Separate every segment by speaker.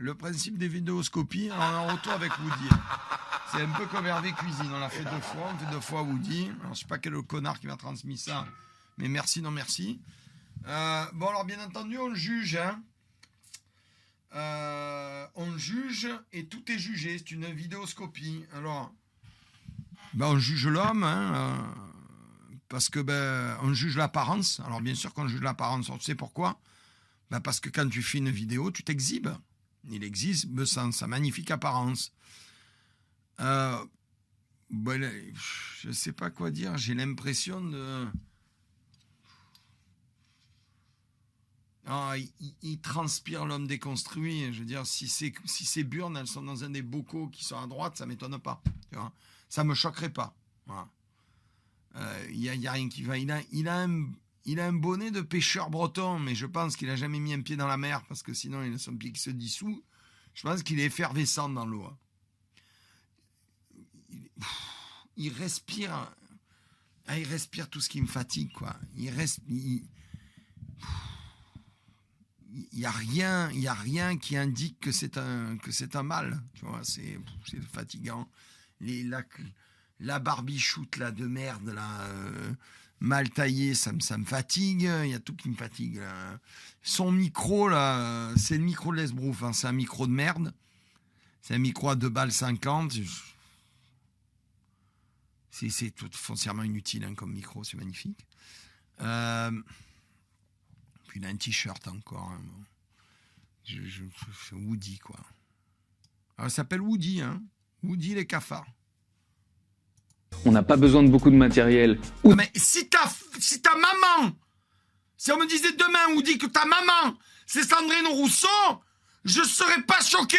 Speaker 1: le principe des vidéoscopies, on est en retour avec Woody. C'est un peu comme Hervé Cuisine, on l'a fait 2 fois, on fait 2 fois Woody. Alors, je sais pas quel est le connard qui m'a transmis ça, mais merci, non merci. Bon, alors bien entendu, on juge, hein. On juge et tout est jugé, c'est une vidéoscopie. Alors, on juge l'homme, hein, parce que on juge l'apparence. Alors bien sûr qu'on juge l'apparence, on sait pourquoi. Parce que quand tu fais une vidéo, tu t'exhibes. Il exhibe sa magnifique apparence. Je ne sais pas quoi dire, j'ai l'impression de... il transpire l'homme déconstruit. Je veux dire, si ces burnes, elles sont dans un des bocaux qui sont à droite, ça ne m'étonne pas. Tu vois, ça ne me choquerait pas. Voilà. Y a rien qui va. Il a un bonnet de pêcheur breton, mais je pense qu'il n'a jamais mis un pied dans la mer, parce que sinon, il a son pied qui se dissout. Je pense qu'il est effervescent dans l'eau. Il respire. Il respire tout ce qui me fatigue, quoi. Il n'y a rien qui indique que c'est un mal. Tu vois, c'est fatigant. La barbichoute là, de merde, là, mal taillée, ça me fatigue. Il y a tout qui me fatigue. Là. Son micro, là, c'est le micro de l'Esbrouf. Hein, c'est un micro de merde. C'est un micro à 2,50 balles. C'est tout foncièrement inutile, hein, comme micro, c'est magnifique. Puis il a un t-shirt encore. Hein. Woody, quoi. Alors, il s'appelle Woody, hein. Woody les cafards.
Speaker 2: On n'a pas besoin de beaucoup de matériel.
Speaker 1: Non, mais si ta maman, si on me disait demain, Woody, que ta maman, c'est Sandrine Rousseau, je serais pas choqué.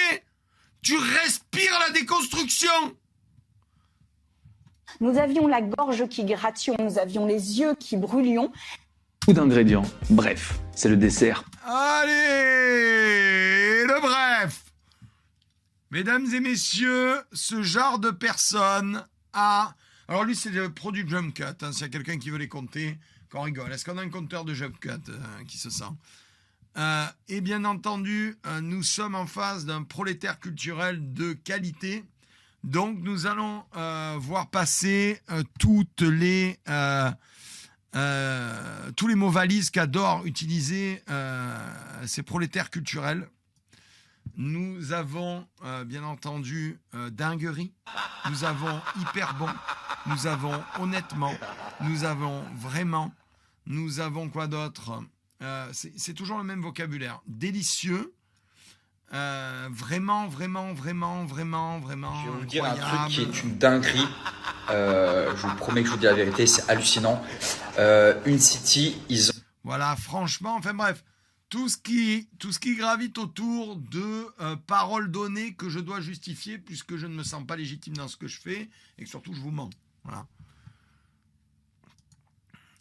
Speaker 1: Tu respires la déconstruction.
Speaker 3: Nous avions la gorge qui gratillait, nous avions les yeux qui brûlions.
Speaker 2: Ou d'ingrédients. Bref, c'est le dessert.
Speaker 1: Allez, le bref. Mesdames et messieurs, ce genre de personne a... Alors lui, c'est le produit de Jump Cut. Hein, s'il y a quelqu'un qui veut les compter, qu'on rigole. Est-ce qu'on a un compteur de Jump Cut qui se sent et bien entendu, nous sommes en face d'un prolétaire culturel de qualité. Donc, nous allons voir passer tous les mots valises qu'adorent utiliser ces prolétaires culturels. Nous avons, bien entendu, dinguerie. Nous avons hyper bon. Nous avons honnêtement. Nous avons vraiment. Nous avons quoi d'autre ? C'est toujours le même vocabulaire. Délicieux. Vraiment.
Speaker 4: Je vais vous dire un truc qui est une dinguerie. Je vous promets que je vous dis la vérité, c'est hallucinant. Une City, ils ont...
Speaker 1: Voilà, franchement, enfin bref, tout ce qui gravite autour de paroles données que je dois justifier puisque je ne me sens pas légitime dans ce que je fais et que surtout je vous mens. Voilà.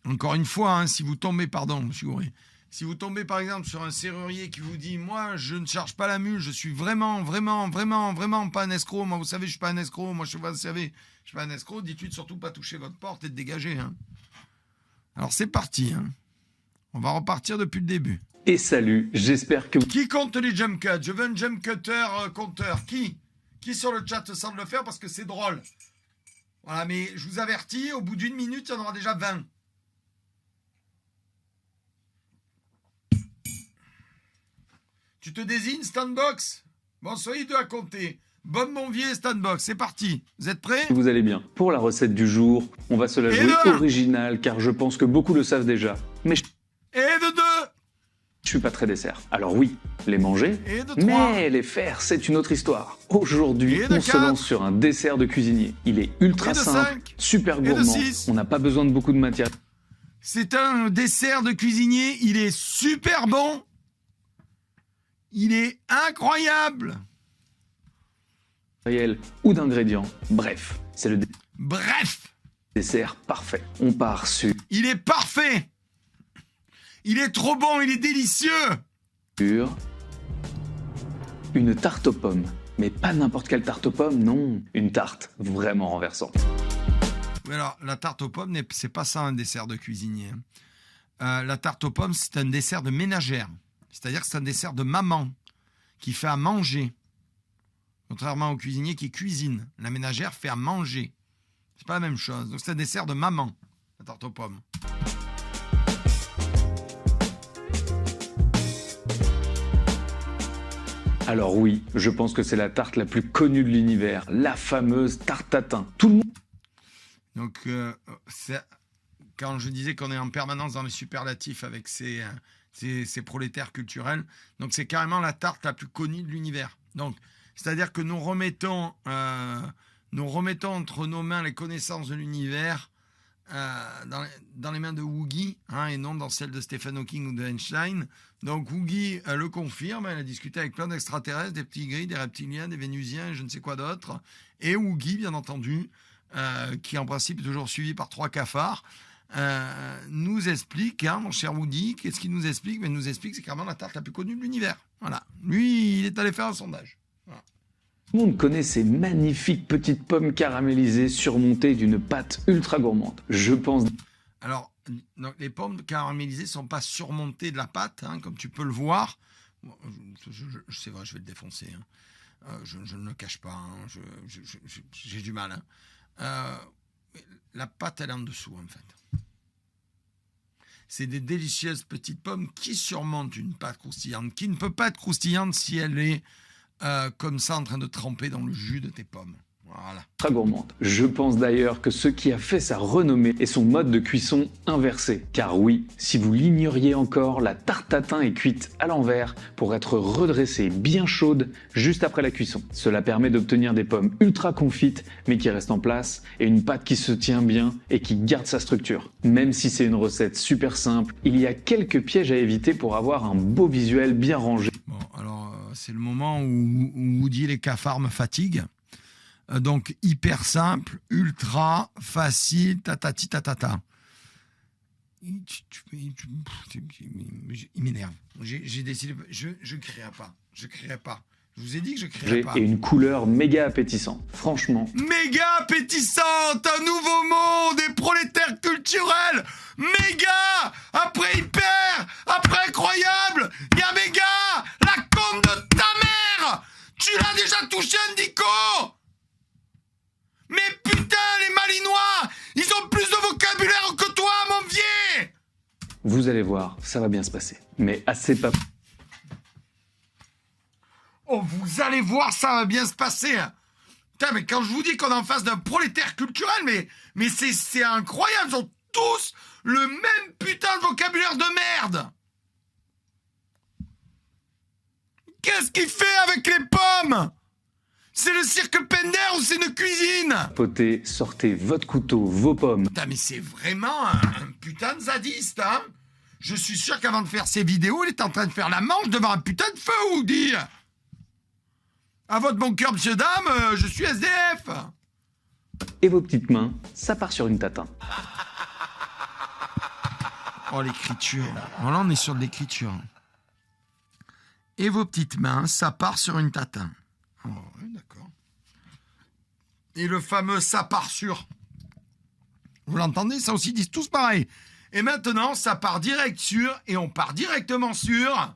Speaker 1: Encore une fois, hein, si vous tombez, pardon, monsieur Gouré, si vous tombez par exemple sur un serrurier qui vous dit « Moi, je ne charge pas la mule, je suis vraiment pas un escroc. Moi, vous savez, je suis pas un escroc. Moi, vous savez, je suis pas un escroc. » Dites-lui de surtout pas toucher votre porte et de dégager. Hein. Alors, c'est parti. Hein. On va repartir depuis le début.
Speaker 2: Et salut, j'espère que...
Speaker 1: Qui compte les jump cuts ? Je veux un jump cutter compteur. Qui sur le chat semble le faire parce que c'est drôle. Voilà, mais je vous avertis, au bout d'1 minute, il y en aura déjà 20. Tu te désignes, Standbox ? Bon, soyez deux à compter. Bonne Monvier, Standbox, c'est parti. Vous êtes prêts ?
Speaker 2: Vous allez bien. Pour la recette du jour, on va se la jouer originale, car je pense que beaucoup le savent déjà. Mais
Speaker 1: Et de 2 !
Speaker 2: Je suis pas très dessert. Alors oui, les manger,
Speaker 1: Et de 3 !
Speaker 2: mais les faire, c'est une autre histoire. Aujourd'hui, on se lance sur un dessert de cuisinier. Il est ultra simple,
Speaker 1: 5
Speaker 2: super
Speaker 1: Et de
Speaker 2: gourmand.
Speaker 1: 6
Speaker 2: On n'a pas besoin de beaucoup de matière.
Speaker 1: C'est un dessert de cuisinier, il est super bon. Il est incroyable.
Speaker 2: Ou d'ingrédients. Bref, c'est le
Speaker 1: Bref,
Speaker 2: dessert parfait. On part sur
Speaker 1: il est parfait. Il est trop bon, il est délicieux.
Speaker 2: une tarte aux pommes. Mais pas n'importe quelle tarte aux pommes, non. Une tarte vraiment renversante.
Speaker 1: Oui, alors, la tarte aux pommes, c'est pas ça un dessert de cuisinier. La tarte aux pommes, c'est un dessert de ménagère. C'est-à-dire que c'est un dessert de maman qui fait à manger. Contrairement au cuisinier qui cuisine. La ménagère fait à manger. C'est pas la même chose. Donc c'est un dessert de maman, la tarte aux pommes.
Speaker 2: Alors oui, je pense que c'est la tarte la plus connue de l'univers, la fameuse tarte tatin. Tout le monde...
Speaker 1: Donc, quand je disais qu'on est en permanence dans les superlatifs avec ces prolétaires culturels, donc c'est carrément la tarte la plus connue de l'univers. Donc, c'est-à-dire que nous remettons entre nos mains les connaissances de l'univers dans les mains de Woogie, et non dans celles de Stephen Hawking ou de Einstein. Donc Woogie le confirme, elle a discuté avec plein d'extraterrestres, des petits gris, des reptiliens, des vénusiens, je ne sais quoi d'autre. Et Woogie, bien entendu, qui en principe est toujours suivi par 3 cafards, nous explique, mon cher Woody, qu'est-ce qu'il nous explique? Il nous explique que c'est carrément la tarte la plus connue de l'univers. Voilà. Lui, il est allé faire un sondage. Voilà.
Speaker 2: Tout le monde connaît ces magnifiques petites pommes caramélisées surmontées d'une pâte ultra gourmande. Je pense...
Speaker 1: Alors, donc, les pommes caramélisées ne sont pas surmontées de la pâte, comme tu peux le voir. C'est vrai, je vais le défoncer. Je ne le cache pas. J'ai du mal. La pâte, elle est en dessous, en fait. C'est des délicieuses petites pommes qui surmontent une pâte croustillante, qui ne peut pas être croustillante si elle est comme ça en train de tremper dans le jus de tes pommes. Voilà.
Speaker 2: Très gourmande. Je pense d'ailleurs que ce qui a fait sa renommée est son mode de cuisson inversé. Car oui, si vous l'ignoriez encore, la tarte tatin est cuite à l'envers pour être redressée bien chaude juste après la cuisson. Cela permet d'obtenir des pommes ultra confites mais qui restent en place et une pâte qui se tient bien et qui garde sa structure. Même si c'est une recette super simple, il y a quelques pièges à éviter pour avoir un beau visuel bien rangé.
Speaker 1: Bon, alors c'est le moment où Woody et les cafards me fatiguent. Donc hyper simple, ultra facile, tatati tatata. Il m'énerve. J'ai décidé, je crierai pas. Je crierai pas. Je vous ai dit que je crierai pas.
Speaker 2: Et une couleur méga appétissante, franchement.
Speaker 1: Méga appétissante, un nouveau monde, des prolétaires culturels. Méga, après hyper, après incroyable. Il y a méga, la conne de ta mère. Tu l'as déjà touché, Indico. Mais putain, les Malinois, ils ont plus de vocabulaire que toi, mon vieux.
Speaker 2: Vous allez voir, ça va bien se passer. Mais assez pas...
Speaker 1: Oh, vous allez voir, ça va bien se passer. Putain, mais quand je vous dis qu'on est en face d'un prolétaire culturel, mais c'est incroyable, ils ont tous le même putain de vocabulaire de merde. Qu'est-ce qu'il fait avec les pommes? C'est le cirque Pender ou c'est une cuisine?
Speaker 2: Potez, sortez votre couteau, vos pommes.
Speaker 1: Putain, mais c'est vraiment un putain de zadiste, hein. Je suis sûr qu'avant de faire ces vidéos, il est en train de faire la manche devant un putain de feu, Woody. À votre bon cœur, monsieur, dame, je suis SDF.
Speaker 2: Et vos petites mains, ça part sur une tatin.
Speaker 1: Oh, l'écriture. Bon, là, on est sur de l'écriture. Et vos petites mains, ça part sur une tatin. Oh, ouais, d'accord. Et le fameux ça part sur. Vous l'entendez? Ça aussi, ils disent tous pareil. Et maintenant, ça part direct sur, et on part directement sur.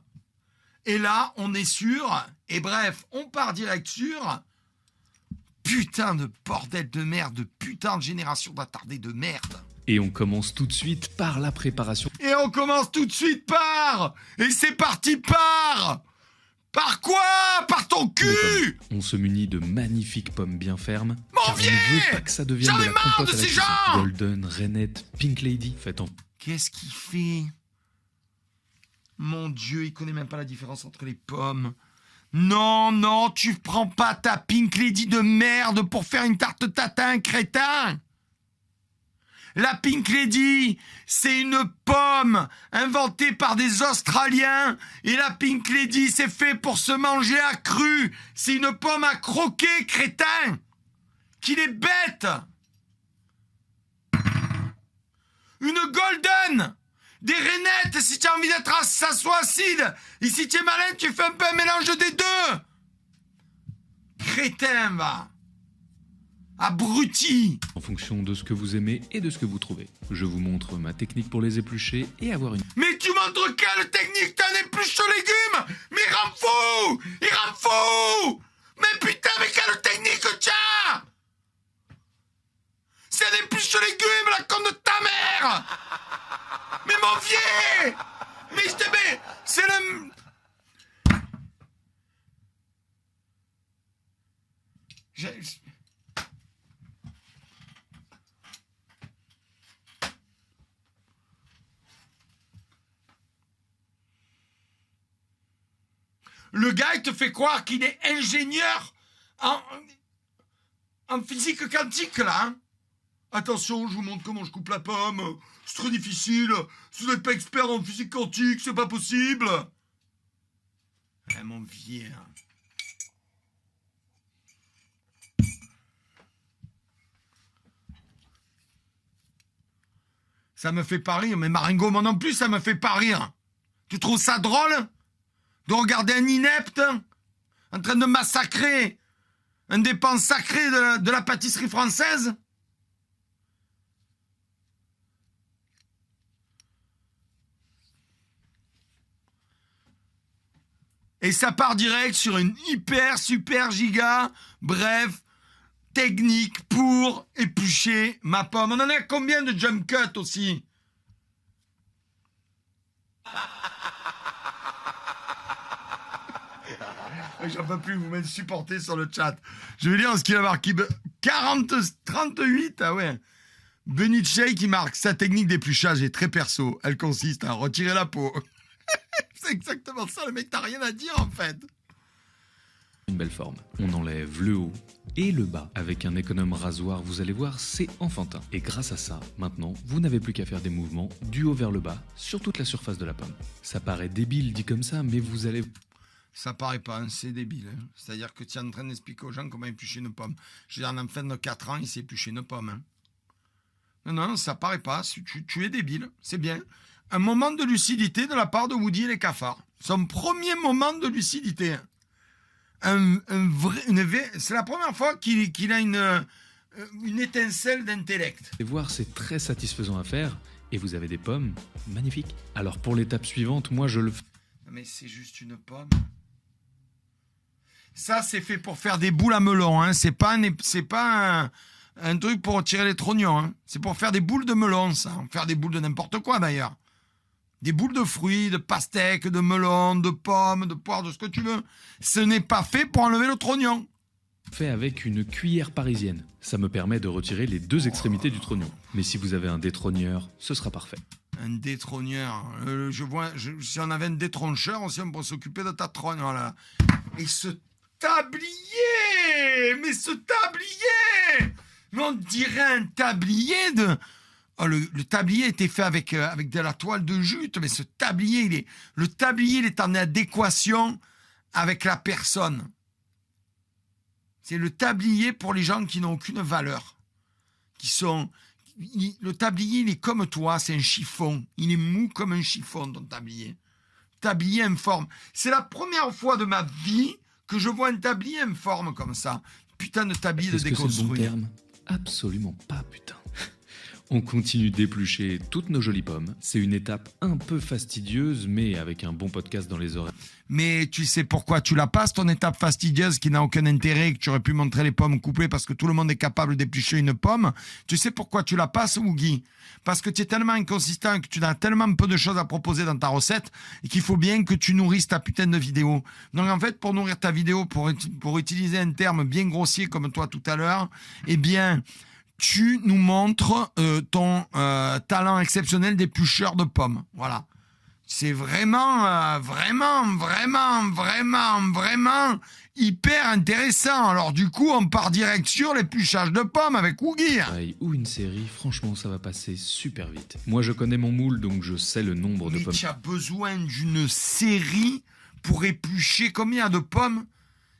Speaker 1: Et là, on est sur. Et bref, on part direct sur. Putain de bordel de merde, de putain de génération d'attardés de merde.
Speaker 5: Et on commence tout de suite par la préparation.
Speaker 1: Et on commence tout de suite par. Et c'est parti par. Par quoi? Par ton cul!
Speaker 5: On se munit de magnifiques pommes bien fermes.
Speaker 1: Mon vieux!
Speaker 5: On ne veut pas que ça devienne de la compote à la cuisson.
Speaker 1: gens!
Speaker 5: Golden, Rainette, Pink Lady, faites en...
Speaker 1: Qu'est-ce qu'il fait? Mon Dieu, il connaît même pas la différence entre les pommes. Non, tu prends pas ta Pink Lady de merde pour faire une tarte tatin, crétin! La Pink Lady, c'est une pomme inventée par des Australiens. Et la Pink Lady, c'est fait pour se manger à cru. C'est une pomme à croquer, crétin. Qu'il est bête. Une Golden. Des Rainettes, si tu as envie d'être acide. Et si tu es malin, tu fais un peu un mélange des deux. Crétin, va. Abruti!
Speaker 5: en fonction de ce que vous aimez et de ce que vous trouvez. Je vous montre ma technique pour les éplucher et avoir une...
Speaker 1: Mais tu montres quelle technique t'en épluches aux légumes? Mais il rend fou! Il rend fou! Mais putain, mais quelle technique t'as? C'est un épluche légumes, la conne de ta mère! Mais mon vieux! Mais je te mets... C'est le... Le gars, il te fait croire qu'il est ingénieur en physique quantique, là. Hein. Attention, je vous montre comment je coupe la pomme. C'est très difficile. Si vous n'êtes pas expert en physique quantique, c'est pas possible. Eh, mon vieux. Ça me fait pas rire, mais Maringo, moi non plus, ça me fait pas rire. Tu trouves ça drôle de regarder un inepte en train de massacrer un des pans sacrés de la pâtisserie française? Et ça part direct sur une hyper, super giga, bref, technique pour éplucher ma pomme. On en a combien de jump cut aussi? J'en peux plus, vous m'insupportez sur le chat. Je vais lire ce qu'il a marqué. 38, ah ouais. Beniche qui marque: sa technique d'épluchage est très perso. Elle consiste à retirer la peau. C'est exactement ça, le mec, t'as rien à dire en fait.
Speaker 5: Une belle forme. On enlève le haut et le bas. Avec un économe rasoir, vous allez voir, c'est enfantin. Et grâce à ça, maintenant, vous n'avez plus qu'à faire des mouvements du haut vers le bas sur toute la surface de la pomme. Ça paraît débile dit comme ça, mais vous allez...
Speaker 1: Ça paraît pas, hein, c'est débile. Hein. C'est-à-dire que tu es en train d'expliquer aux gens comment éplucher une pomme. Je veux dire, en fin de 4 ans, il sait éplucher une pomme. Hein. Non, ça paraît pas. Tu es débile, c'est bien. Un moment de lucidité de la part de Woody et les cafards. Son premier moment de lucidité. C'est la première fois qu'il a une étincelle d'intellect.
Speaker 5: Et voir, c'est très satisfaisant à faire. Et vous avez des pommes magnifiques. Alors pour l'étape suivante, moi je le...
Speaker 1: Mais c'est juste une pomme. Ça, c'est fait pour faire des boules à melon. Hein. C'est pas un truc pour tirer les trognons. Hein. C'est pour faire des boules de melon, ça. Faire des boules de n'importe quoi, d'ailleurs. Des boules de fruits, de pastèques, de melons, de pommes, de poires, de ce que tu veux. Ce n'est pas fait pour enlever le trognon.
Speaker 5: Fait avec une cuillère parisienne. Ça me permet de retirer les 2 extrémités du trognon. Mais si vous avez un détrogneur, ce sera parfait.
Speaker 1: Un détrogneur. Si on avait un détroncheur aussi, on pourrait s'occuper de ta trogne. Voilà. Et ce tablier! Mais ce tablier! Mais on dirait un tablier de... Oh, le tablier était fait avec de la toile de jute, mais ce tablier, le tablier, il est en adéquation avec la personne. C'est le tablier pour les gens qui n'ont aucune valeur. Le tablier, il est comme toi, c'est un chiffon. Il est mou comme un chiffon, ton tablier. Tablier informe. C'est la première fois de ma vie que je vois un tablier informe comme ça. Putain de tablier de déconstruit.
Speaker 5: Est-ce que c'est le bon terme ? Absolument pas, putain. On continue d'éplucher toutes nos jolies pommes. C'est une étape un peu fastidieuse, mais avec un bon podcast dans les oreilles.
Speaker 1: Mais tu sais pourquoi tu la passes, ton étape fastidieuse qui n'a aucun intérêt, que tu aurais pu montrer les pommes coupées parce que tout le monde est capable d'éplucher une pomme. Tu sais pourquoi tu la passes, Woogie? Parce que tu es tellement inconsistant, que tu as tellement peu de choses à proposer dans ta recette et qu'il faut bien que tu nourrisses ta putain de vidéo. Donc en fait, pour nourrir ta vidéo, pour utiliser un terme bien grossier comme toi tout à l'heure, eh bien... tu nous montres ton talent exceptionnel d'éplucheur de pommes. Voilà. C'est vraiment hyper intéressant. Alors du coup, on part direct sur l'épluchage de pommes avec Woogie.
Speaker 5: Ou une série, franchement, ça va passer super vite. Moi, je connais mon moule, donc je sais le nombre de pommes.
Speaker 1: Mais tu as besoin d'une série pour éplucher combien de pommes?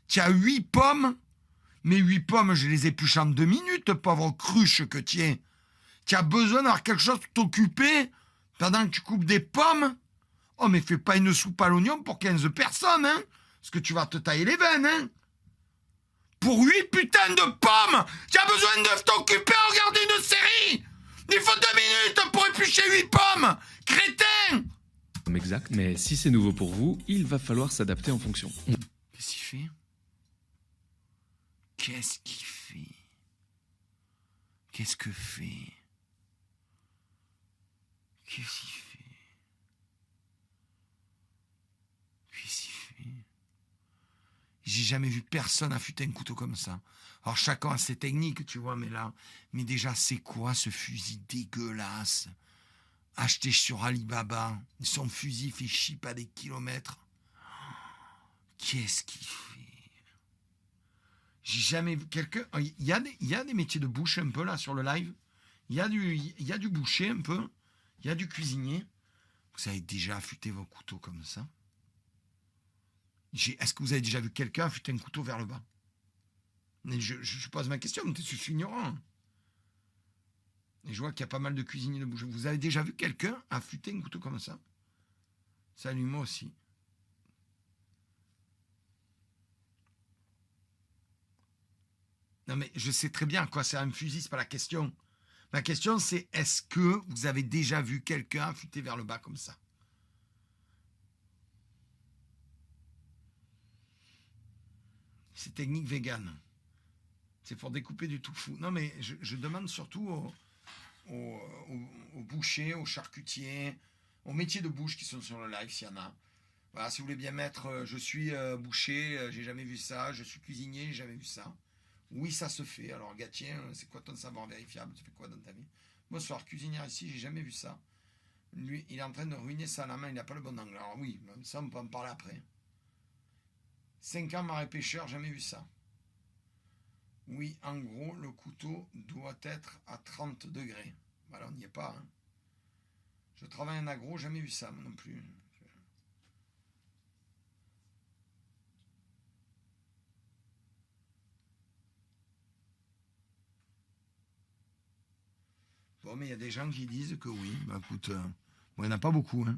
Speaker 1: Tu as 8 pommes. Mais 8 pommes, je les épluche en 2 minutes, pauvre cruche que tu es. Tu as besoin d'avoir quelque chose pour t'occuper pendant que tu coupes des pommes. Oh, mais fais pas une soupe à l'oignon pour 15 personnes, hein. Parce que tu vas te tailler les veines, hein. Pour 8 putains de pommes, tu as besoin de t'occuper à regarder une série. Il faut 2 minutes pour éplucher 8 pommes. Crétin.
Speaker 5: Exact, mais si c'est nouveau pour vous, il va falloir s'adapter en fonction.
Speaker 1: Qu'est-ce qu'il fait? Qu'est-ce qu'il fait? Qu'est-ce que fait? Qu'est-ce qu'il fait? Qu'est-ce qu'il fait? J'ai jamais vu personne affûter un couteau comme ça. Alors chacun a ses techniques, tu vois, mais là... Mais déjà, c'est quoi ce fusil dégueulasse? Acheté sur Alibaba. Son fusil fait chip à des kilomètres. Qu'est-ce qu'il fait? J'ai jamais vu quelqu'un... Il y a des métiers de bouche un peu là sur le live. Il y a du boucher un peu. Il y a du cuisinier. Vous avez déjà affûté vos couteaux comme ça? Est-ce que vous avez déjà vu quelqu'un affûter un couteau vers le bas? Je pose ma question, mais je suis ignorant. Et je vois qu'il y a pas mal de cuisiniers de bouche. Vous avez déjà vu quelqu'un affûter un couteau comme ça? Salut, moi aussi. Non mais je sais très bien quoi c'est un fusil, c'est pas la question. Ma question c'est est-ce que vous avez déjà vu quelqu'un affûter vers le bas comme ça? C'est technique vegan. C'est pour découper du tofu. Non mais je demande surtout aux bouchers, aux charcutiers, aux métiers de bouche qui sont sur le live s'il y en a. Voilà, si vous voulez bien mettre je suis boucher, j'ai jamais vu ça, je suis cuisinier, j'ai jamais vu ça. Oui, ça se fait. Alors, Gatien, c'est quoi ton savoir vérifiable? Tu fais quoi dans ta vie? Bonsoir, cuisinière ici, j'ai jamais vu ça. Lui, il est en train de ruiner ça à la main, il n'a pas le bon angle. Alors oui, ça, on peut en parler après. 5 ans, marais pêcheur, jamais vu ça. Oui, en gros, le couteau doit être à 30 degrés. Voilà, on n'y est pas. Hein. Je travaille en agro, jamais vu ça, moi non plus. Bon, mais il y a des gens qui disent que oui. Bah écoute, bon, il n'y en a pas beaucoup. Hein.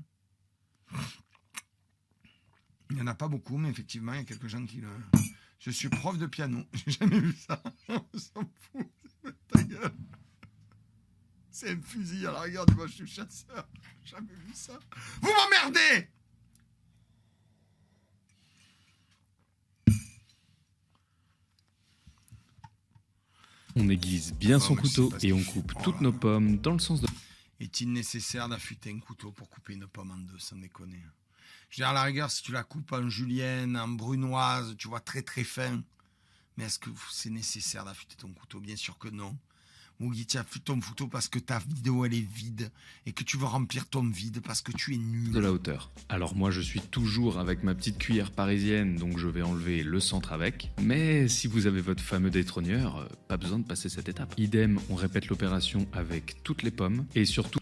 Speaker 1: Il n'y en a pas beaucoup, mais effectivement, il y a quelques gens qui le... Je suis prof de piano. J'ai jamais vu ça. On s'en fout. Ta gueule. C'est un fusil à la rigueur. Moi, je suis chasseur. J'ai jamais vu ça. Vous m'emmerdez!
Speaker 5: On aiguise bien son couteau et on coupe toutes nos pommes dans le sens de...
Speaker 1: Est-il nécessaire d'affûter un couteau pour couper une pomme en deux, sans déconner? Je veux dire, à la rigueur, si tu la coupes en julienne, en brunoise, tu vois, très très fin. Mais est-ce que c'est nécessaire d'affûter ton couteau? Bien sûr que non. Ou tu affûtes ton couteau parce que ta vidéo elle est vide et que tu veux remplir ton vide parce que tu es nul.
Speaker 5: De la hauteur. Alors moi je suis toujours avec ma petite cuillère parisienne, donc je vais enlever le centre avec. Mais si vous avez votre fameux détrôneur, pas besoin de passer cette étape. Idem, on répète l'opération avec toutes les pommes et surtout...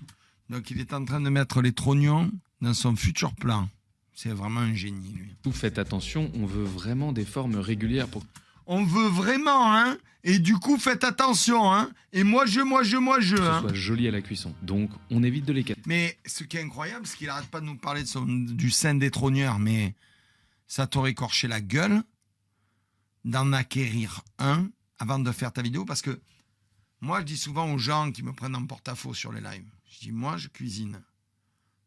Speaker 1: Donc il est en train de mettre les trognons dans son futur plan. C'est vraiment un génie lui.
Speaker 5: Vous faites attention, on veut vraiment des formes régulières pour...
Speaker 1: On veut vraiment, hein. Et du coup, faites attention, hein. Et moi, je,
Speaker 5: Que ce
Speaker 1: hein.
Speaker 5: soit joli à la cuisson. Donc, on évite de les casser.
Speaker 1: Mais ce qui est incroyable, c'est qu'il arrête pas de nous parler du sein détrôneur, mais ça t'aurait écorché la gueule d'en acquérir un avant de faire ta vidéo. Parce que moi, je dis souvent aux gens qui me prennent en porte-à-faux sur les lives, je dis, moi, je cuisine.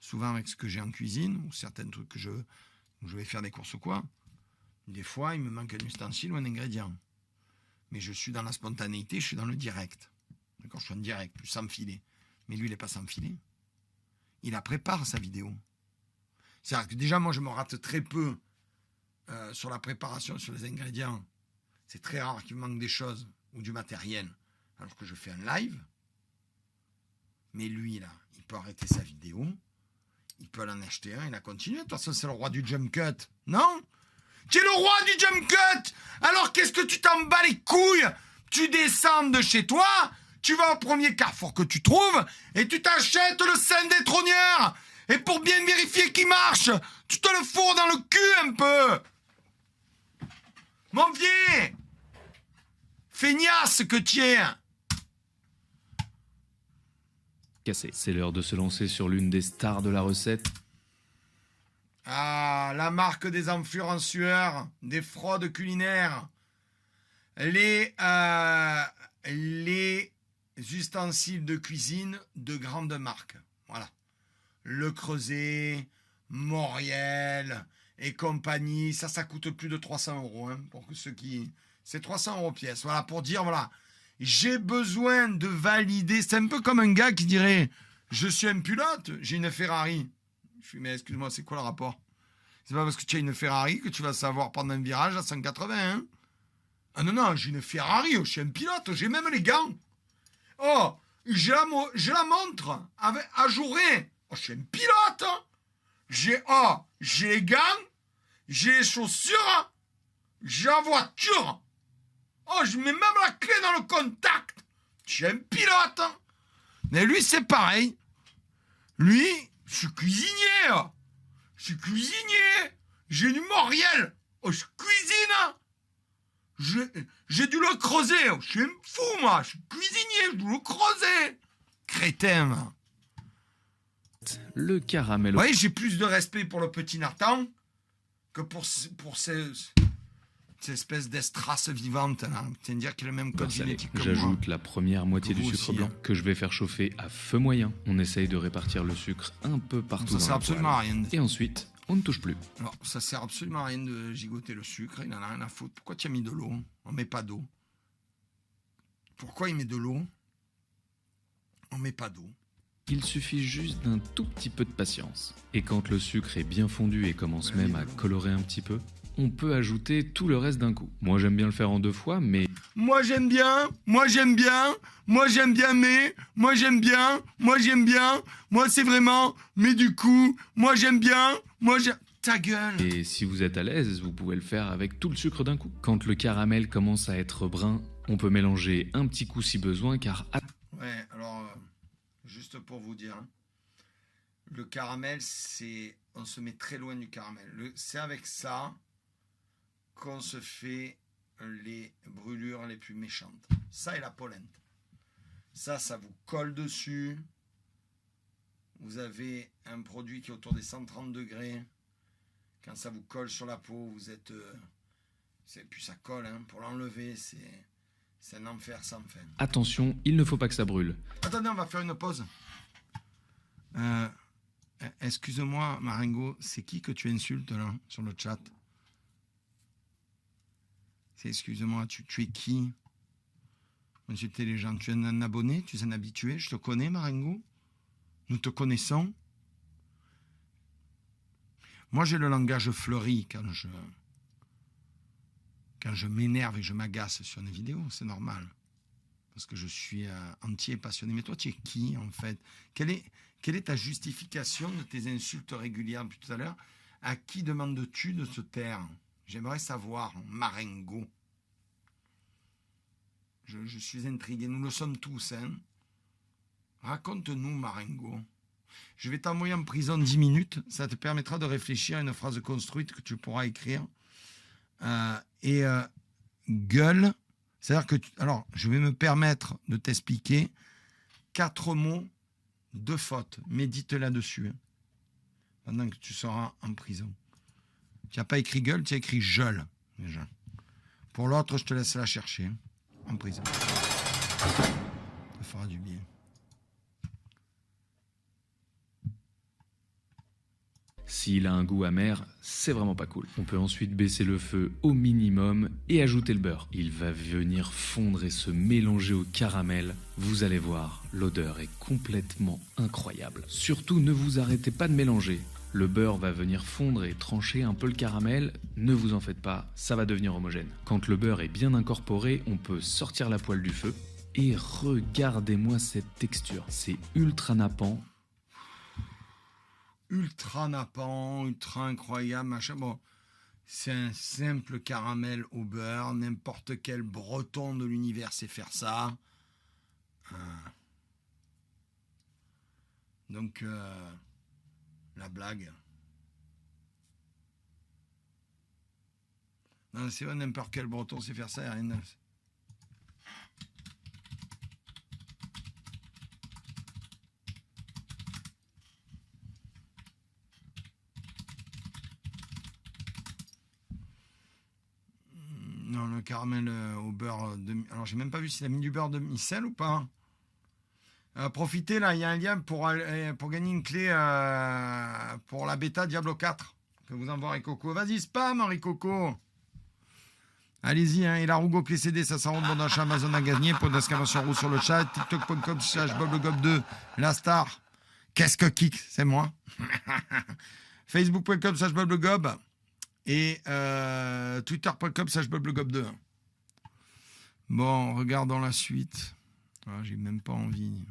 Speaker 1: Souvent avec ce que j'ai en cuisine, ou certains trucs que je vais faire des courses ou quoi. Des fois, il me manque un ustensile ou un ingrédient. Mais je suis dans la spontanéité, je suis dans le direct. D'accord, je suis en direct, plus sans filet. Mais lui, il n'est pas sans filet. Il la prépare, sa vidéo. C'est-à-dire que déjà, moi, je me rate très peu sur la préparation, sur les ingrédients. C'est très rare qu'il me manque des choses ou du matériel. Alors que je fais un live. Mais lui, là, il peut arrêter sa vidéo. Il peut en acheter un, il a continué. De toute façon, c'est le roi du jump cut. Non? Tu es le roi du jump cut. Alors qu'est-ce que tu t'en bats les couilles? Tu descends de chez toi, tu vas au premier carrefour que tu trouves et tu t'achètes le sein détrôneur. Et pour bien vérifier qu'il marche, tu te le fourres dans le cul un peu. Mon vieux, feignasse que tu es.
Speaker 5: Cassé. C'est l'heure de se lancer sur l'une des stars de la recette.
Speaker 1: Ah, la marque des influenceurs, des fraudes culinaires. les ustensiles de cuisine de grandes marques. Voilà. Le Creuset, Moriel et compagnie. Ça coûte plus de 300 €. Hein, pour ceux qui... C'est 300 € pièce. Voilà, pour dire, voilà, j'ai besoin de valider. C'est un peu comme un gars qui dirait, je suis un pilote, j'ai une Ferrari. Je suis, mais excuse-moi, c'est quoi le rapport? C'est pas parce que tu as une Ferrari que tu vas savoir prendre un virage à 180, hein? Ah non, j'ai une Ferrari, je suis un pilote, j'ai même les gants. Oh, j'ai la montre ajourée. Oh, je suis un pilote. J'ai les gants, j'ai les chaussures, j'ai la voiture. Oh, je mets même la clé dans le contact. Je suis un pilote. Mais lui, c'est pareil. Lui, je suis cuisinier. Je suis cuisinier. J'ai du Moriel. Oh, je cuisine. J'ai dû le creuser. Je suis un fou, moi. Je suis cuisinier. Je dois le creuser. Crétin, moi.
Speaker 5: Le caramel.
Speaker 1: Vous voyez, j'ai plus de respect pour le petit Nathan que pour ces espèces d'estraces vivantes. Là. Tiens, dire qu'il a le même code génétique que moi.
Speaker 5: J'ajoute la première moitié du sucre
Speaker 1: aussi,
Speaker 5: blanc que je vais faire chauffer à feu moyen. On essaye de répartir le sucre un peu partout
Speaker 1: Ça
Speaker 5: dans
Speaker 1: sert
Speaker 5: la
Speaker 1: absolument à
Speaker 5: poêle.
Speaker 1: rien.
Speaker 5: Et ensuite, on ne touche plus.
Speaker 1: Alors, ça sert absolument à rien de gigoter le sucre. Il en a rien à foutre. Pourquoi tu as mis de l'eau? On met pas d'eau. Pourquoi il met de l'eau? On met pas d'eau.
Speaker 5: Il suffit juste d'un tout petit peu de patience. Et quand le sucre est bien fondu et commence même à colorer un petit peu, on peut ajouter tout le reste d'un coup. Moi j'aime bien le faire en 2 fois, mais...
Speaker 1: Moi j'aime bien, moi j'aime bien, moi j'aime bien, mais... Moi j'aime bien, moi j'aime bien, moi c'est vraiment... Mais du coup, moi j'aime bien, moi j'aime... Ta gueule!
Speaker 5: Et si vous êtes à l'aise, vous pouvez le faire avec tout le sucre d'un coup. Quand le caramel commence à être brun, on peut mélanger un petit coup si besoin, car...
Speaker 1: Ouais, alors... Juste pour vous dire, hein, le caramel, c'est... On se met très loin du caramel. C'est avec ça qu'on se fait les brûlures les plus méchantes. Ça et la polenta. Ça vous colle dessus. Vous avez un produit qui est autour des 130 degrés. Quand ça vous colle sur la peau, vous êtes... puis ça colle, hein, pour l'enlever, c'est un enfer sans fin.
Speaker 5: Attention, il ne faut pas que ça brûle.
Speaker 1: Attendez, on va faire une pause. Excuse-moi, Marengo, c'est qui que tu insultes là, sur le chat? Excuse-moi, tu es qui? Insulter les gens. Tu es un abonné? Tu es un habitué? Je te connais, Marengo? Nous te connaissons? Moi, j'ai le langage fleuri quand je m'énerve et je m'agace sur une vidéo, c'est normal. Parce que je suis entier passionné. Mais toi, tu es qui, en fait? Quelle est ta justification de tes insultes régulières depuis tout à l'heure? À qui demandes-tu de se taire? J'aimerais savoir, Marengo. Je suis intrigué. Nous le sommes tous, hein. Raconte-nous, Marengo. Je vais t'envoyer en prison 10 minutes. Ça te permettra de réfléchir à une phrase construite que tu pourras écrire. Gueule, c'est-à-dire que... alors, je vais me permettre de t'expliquer 4 mots de faute. Médite là-dessus. Hein, pendant que tu seras en prison. Tu n'as pas écrit gueule, tu as écrit geule, déjà. Pour l'autre, je te laisse la chercher, hein, en prison. Ça fera du bien.
Speaker 5: S'il a un goût amer, c'est vraiment pas cool. On peut ensuite baisser le feu au minimum et ajouter le beurre. Il va venir fondre et se mélanger au caramel. Vous allez voir, l'odeur est complètement incroyable. Surtout, ne vous arrêtez pas de mélanger. Le beurre va venir fondre et trancher un peu le caramel. Ne vous en faites pas, ça va devenir homogène. Quand le beurre est bien incorporé, on peut sortir la poêle du feu. Et regardez-moi cette texture. C'est ultra nappant.
Speaker 1: Ultra nappant, ultra incroyable, machin. Bon, c'est un simple caramel au beurre. N'importe quel breton de l'univers sait faire ça. Donc, la blague. Non, c'est vrai, n'importe quel breton sait faire ça. Il y a rien de... Non, Un caramel au beurre de... Alors, j'ai même pas vu s'il a mis du beurre de micelle ou pas. Profitez, là, il y a un lien pour gagner une clé pour la bêta Diablo 4. Que vous envoie Coco. Vas-y, spam, Henri Coco. Allez-y, hein. Et la Rougo clé CD, ça s'en bon d'achat Amazon à gagner. Pour d'exclamation rouge sur le chat. TikTok.com/BobLeGob2. La star. Qu'est-ce que kick? C'est moi. Facebook.com/BobLeGob. Et Twitter.com/BobLeGob2. Bon, regardons la suite. Ah, j'ai même pas envie.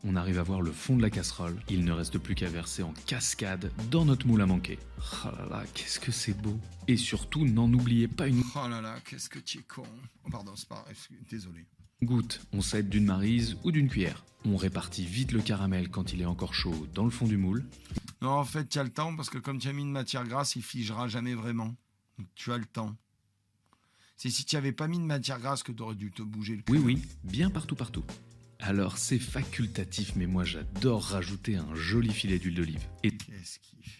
Speaker 5: On arrive à voir le fond de la casserole. Il ne reste plus qu'à verser en cascade dans notre moule à manquer. Oh là là, qu'est-ce que c'est beau. Et surtout, n'en oubliez pas une
Speaker 1: Oh là là, qu'est-ce que tu es con. Oh pardon, c'est pas... Désolé.
Speaker 5: goutte. On s'aide d'une maryse ou d'une cuillère. On répartit vite le caramel quand il est encore chaud dans le fond du moule.
Speaker 1: Non, en fait, tu as le temps parce que comme tu as mis une matière grasse, il figera jamais vraiment. Donc, tu as le temps. C'est si tu n'avais pas mis de matière grasse que tu aurais dû te bouger le cul.
Speaker 5: Oui, bien partout. Alors c'est facultatif, mais moi j'adore rajouter un joli filet d'huile d'olive. Et
Speaker 1: Qu'est-ce qu'il fait?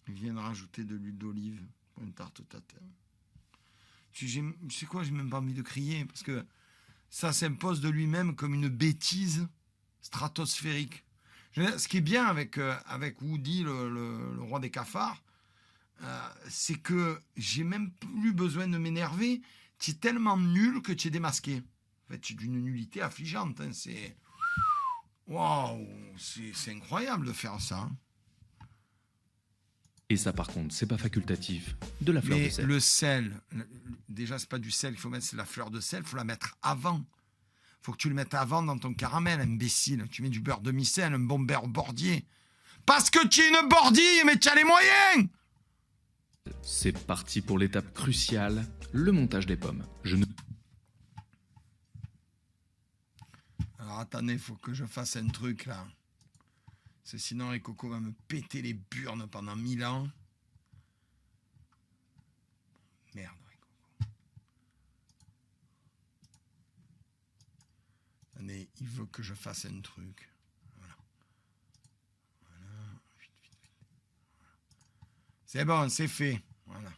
Speaker 1: Il vient de rajouter de l'huile d'olive pour une tarte au tatin. Tu sais quoi, j'ai même pas envie de crier parce que ça s'impose de lui-même comme une bêtise stratosphérique. Ce qui est bien avec Woody, le roi des cafards, c'est que j'ai même plus besoin de m'énerver. Tu es tellement nul que tu es démasqué. En fait, tu es d'une nullité affligeante. Hein. C'est... Waouh, c'est incroyable de faire ça. Hein.
Speaker 5: Et ça par contre, c'est pas facultatif. De la fleur de sel.
Speaker 1: Le sel, déjà c'est pas du sel qu'il faut mettre, c'est la fleur de sel, il faut la mettre avant. Faut que tu le mettes avant dans ton caramel, imbécile. Tu mets du beurre demi-sel, un bon beurre bordier. Parce que tu es une bordille, mais tu as les moyens.
Speaker 5: C'est parti pour l'étape cruciale, le montage des pommes.
Speaker 1: Alors attendez, il faut que je fasse un truc là. Parce que sinon les cocos va me péter les burnes pendant 1000 ans. Merde. Attendez, il veut que je fasse un truc. Voilà. Vite. C'est bon, c'est fait. Voilà.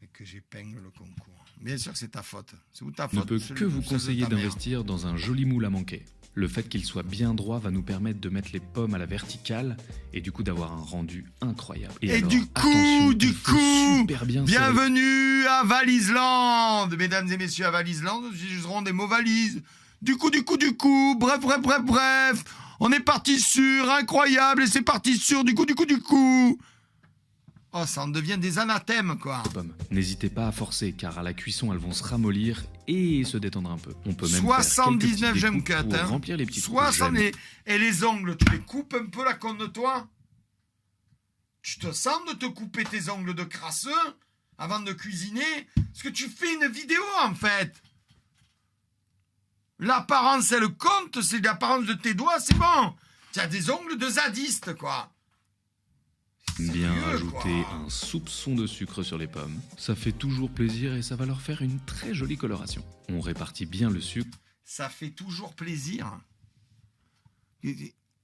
Speaker 1: Et que j'épingle le concours. Bien sûr que c'est ta faute. C'est où ta faute?
Speaker 5: Ne peut que vous conseiller d'investir dans un joli moule à manquer. Le fait qu'il soit bien droit va nous permettre de mettre les pommes à la verticale et du coup d'avoir un rendu incroyable.
Speaker 1: Et
Speaker 5: alors,
Speaker 1: du coup,
Speaker 5: super bien
Speaker 1: bienvenue à Valiseland, mesdames et messieurs, à Valiseland, nous aurons des mots valises. Du coup, bref, on est parti sur incroyable et c'est parti sur du coup. Oh, ça en devient des anathèmes, quoi.
Speaker 5: Pommes. N'hésitez pas à forcer, car à la cuisson, elles vont se ramollir et se détendre un peu. On peut même
Speaker 1: 79 j'aime cut,
Speaker 5: pour
Speaker 1: hein.
Speaker 5: remplir les petits
Speaker 1: 60 et les ongles, tu les coupes un peu la conne de toi? Tu te sens de te couper tes ongles de crasseux avant de cuisiner? Parce que tu fais une vidéo, en fait. L'apparence, elle compte, c'est l'apparence de tes doigts, c'est bon. Tu as des ongles de zadiste, quoi.
Speaker 5: Bien rajouter un soupçon de sucre sur les pommes. Ça fait toujours plaisir et ça va leur faire une très jolie coloration. On répartit bien le sucre.
Speaker 1: Ça fait toujours plaisir.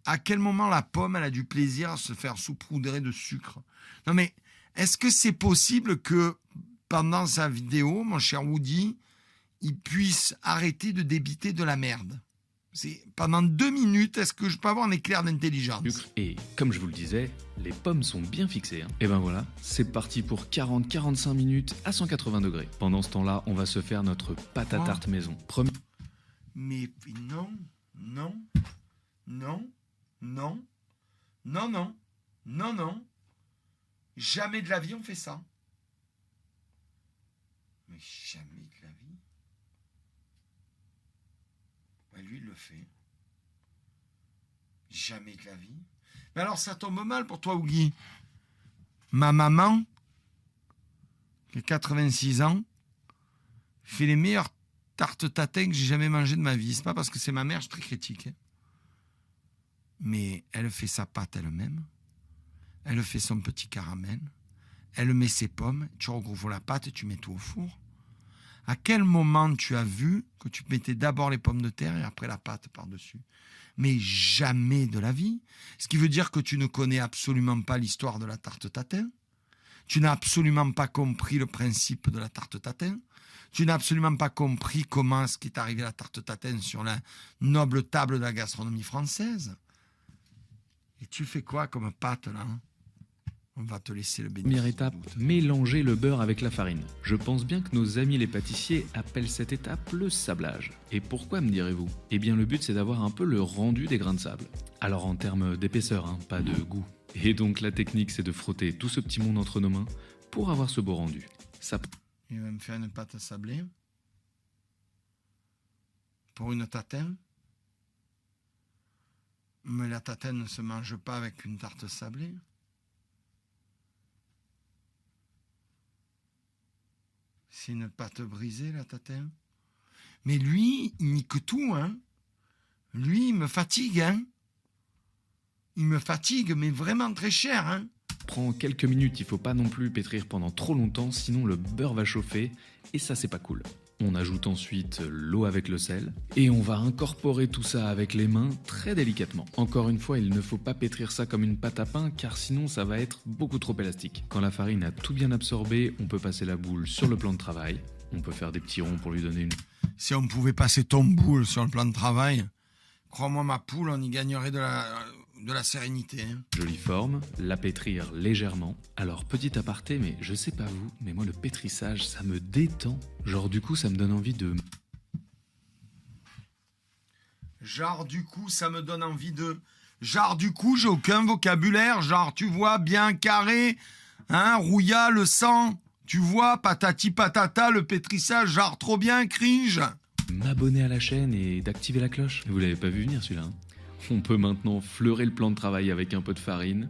Speaker 1: À quel moment la pomme, elle a du plaisir à se faire saupoudrer de sucre? Non mais, est-ce que c'est possible que pendant sa vidéo, mon cher Woody, il puisse arrêter de débiter de la merde? Pendant 2 minutes, est-ce que je peux avoir un éclair d'intelligence?
Speaker 5: Et comme je vous le disais, les pommes sont bien fixées. Hein. Et ben voilà, c'est parti pour 40-45 minutes à 180 degrés. Pendant ce temps-là, on va se faire notre pâte à tarte maison.
Speaker 1: Mais non. Jamais de la vie on fait ça. Mais jamais de la vie. Lui, il le fait. Jamais de la vie. Mais alors, ça tombe mal pour toi, Ougui. Ma maman, qui a 86 ans, fait les meilleures tartes tatin que j'ai jamais mangées de ma vie. C'est pas parce que c'est ma mère, je suis très critique. Hein. Mais elle fait sa pâte elle-même. Elle fait son petit caramel. Elle met ses pommes. Tu recouvres la pâte et tu mets tout au four. À quel moment tu as vu que tu mettais d'abord les pommes de terre et après la pâte par-dessus? Mais jamais de la vie. Ce qui veut dire que tu ne connais absolument pas l'histoire de la tarte tatin. Tu n'as absolument pas compris le principe de la tarte tatin. Tu n'as absolument pas compris comment est-ce qu'est arrivé la tarte tatin sur la noble table de la gastronomie française. Et tu fais quoi comme pâte là? On va te laisser le bénéfice.
Speaker 5: Première étape, mélanger le beurre avec la farine. Je pense bien que nos amis les pâtissiers appellent cette étape le sablage. Et pourquoi, me direz-vous? Eh bien le but c'est d'avoir un peu le rendu des grains de sable. Alors en termes d'épaisseur, hein, pas de goût. Et donc la technique c'est de frotter tout ce petit monde entre nos mains pour avoir ce beau rendu. Ça...
Speaker 1: Il va me faire une pâte à sabler. Pour une tatin. Mais la tatin ne se mange pas avec une tarte sablée. C'est une pâte brisée, la tatin. Mais lui, il nique tout, hein. Lui, il me fatigue, hein. Il me fatigue, mais vraiment très cher, hein.
Speaker 5: Prend quelques minutes, il faut pas non plus pétrir pendant trop longtemps, sinon le beurre va chauffer, et ça c'est pas cool. On ajoute ensuite l'eau avec le sel, et on va incorporer tout ça avec les mains très délicatement. Encore une fois, il ne faut pas pétrir ça comme une pâte à pain, car sinon ça va être beaucoup trop élastique. Quand la farine a tout bien absorbé, on peut passer la boule sur le plan de travail, on peut faire des petits ronds pour lui donner une...
Speaker 1: Si on pouvait passer ton boule sur le plan de travail, crois-moi ma poule, on y gagnerait de la sérénité. Hein.
Speaker 5: Jolie forme, la pétrir légèrement. Alors petit aparté, mais je sais pas vous, mais moi le pétrissage, ça me détend. Genre du coup, ça me donne envie de...
Speaker 1: Genre du coup, ça me donne envie de... Genre du coup, j'ai aucun vocabulaire. Genre, tu vois, bien carré, hein, rouilla, le sang. Tu vois, patati patata, le pétrissage, genre trop bien, cringe.
Speaker 5: M'abonner à la chaîne et d'activer la cloche. Vous l'avez pas vu venir celui-là, hein. On peut maintenant fleurer le plan de travail avec un peu de farine.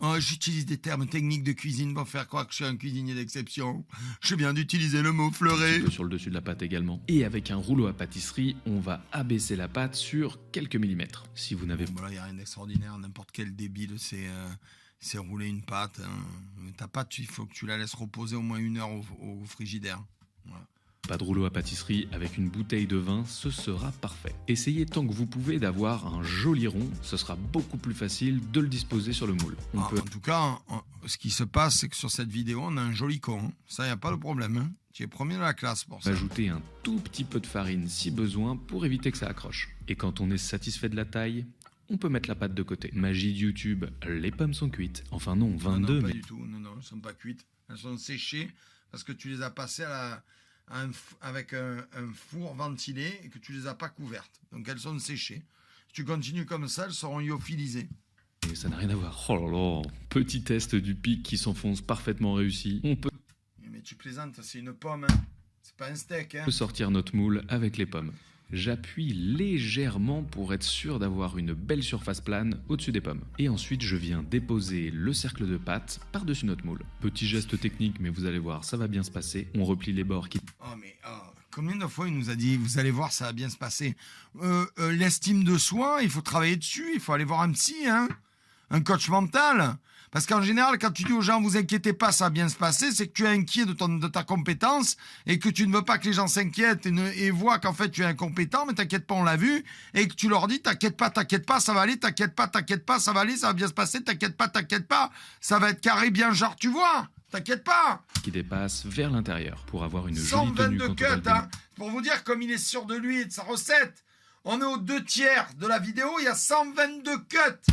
Speaker 1: Oh, j'utilise des termes techniques de cuisine pour faire croire que je suis un cuisinier d'exception. Je viens d'utiliser le mot fleurer.
Speaker 5: Un petit peu sur le dessus de la pâte également. Et avec un rouleau à pâtisserie, on va abaisser la pâte sur quelques millimètres. Si vous n'avez...
Speaker 1: Bon, là, il n'y a rien d'extraordinaire. N'importe quel débile c'est rouler une pâte. Hein. Ta pâte, il faut que tu la laisses reposer au moins 1 heure au frigidaire. Voilà.
Speaker 5: Pas de rouleau à pâtisserie, avec une bouteille de vin, ce sera parfait. Essayez tant que vous pouvez d'avoir un joli rond, ce sera beaucoup plus facile de le disposer sur le moule.
Speaker 1: En tout cas, ce qui se passe, c'est que sur cette vidéo, on a un joli con. Hein. Ça, il n'y a pas de problème. Hein. Tu es premier de la classe pour ça.
Speaker 5: Ajouter un tout petit peu de farine si besoin pour éviter que ça accroche. Et quand on est satisfait de la taille, on peut mettre la pâte de côté. Magie de YouTube, les pommes sont cuites. Enfin non, 22,
Speaker 1: non, pas
Speaker 5: mais...
Speaker 1: du tout. Non, elles ne sont pas cuites. Elles sont séchées parce que tu les as passées avec un four ventilé et que tu les as pas couvertes. Donc elles sont séchées. Si tu continues comme ça, elles seront lyophilisées.
Speaker 5: Et ça n'a rien à voir. Oh là là. Petit test du pic qui s'enfonce parfaitement réussi. On peut...
Speaker 1: Mais tu plaisantes, c'est une pomme. Hein. C'est pas un steak. Hein.
Speaker 5: On peut sortir notre moule avec les pommes. J'appuie légèrement pour être sûr d'avoir une belle surface plane au-dessus des pommes. Et ensuite, je viens déposer le cercle de pâte par-dessus notre moule. Petit geste technique, mais vous allez voir, ça va bien se passer. On replie les bords qui...
Speaker 1: Combien de fois il nous a dit, vous allez voir, ça va bien se passer. L'estime de soi, il faut travailler dessus, il faut aller voir un psy, hein, un coach mental. Parce qu'en général, quand tu dis aux gens, vous inquiétez pas, ça va bien se passer, c'est que tu es inquiet de ta compétence et que tu ne veux pas que les gens s'inquiètent et voient qu'en fait tu es incompétent, mais t'inquiète pas, on l'a vu, et que tu leur dis, t'inquiète pas, ça va aller, t'inquiète pas, ça va aller, ça va bien se passer, t'inquiète pas, ça va être carré bien genre, tu vois, t'inquiète pas.
Speaker 5: Qui dépasse vers l'intérieur pour avoir une jolie tenue
Speaker 1: 122 cuts, hein, pour vous dire comme il est sûr de lui et de sa recette. On est aux 2/3 de la vidéo, il y a 122 cuts.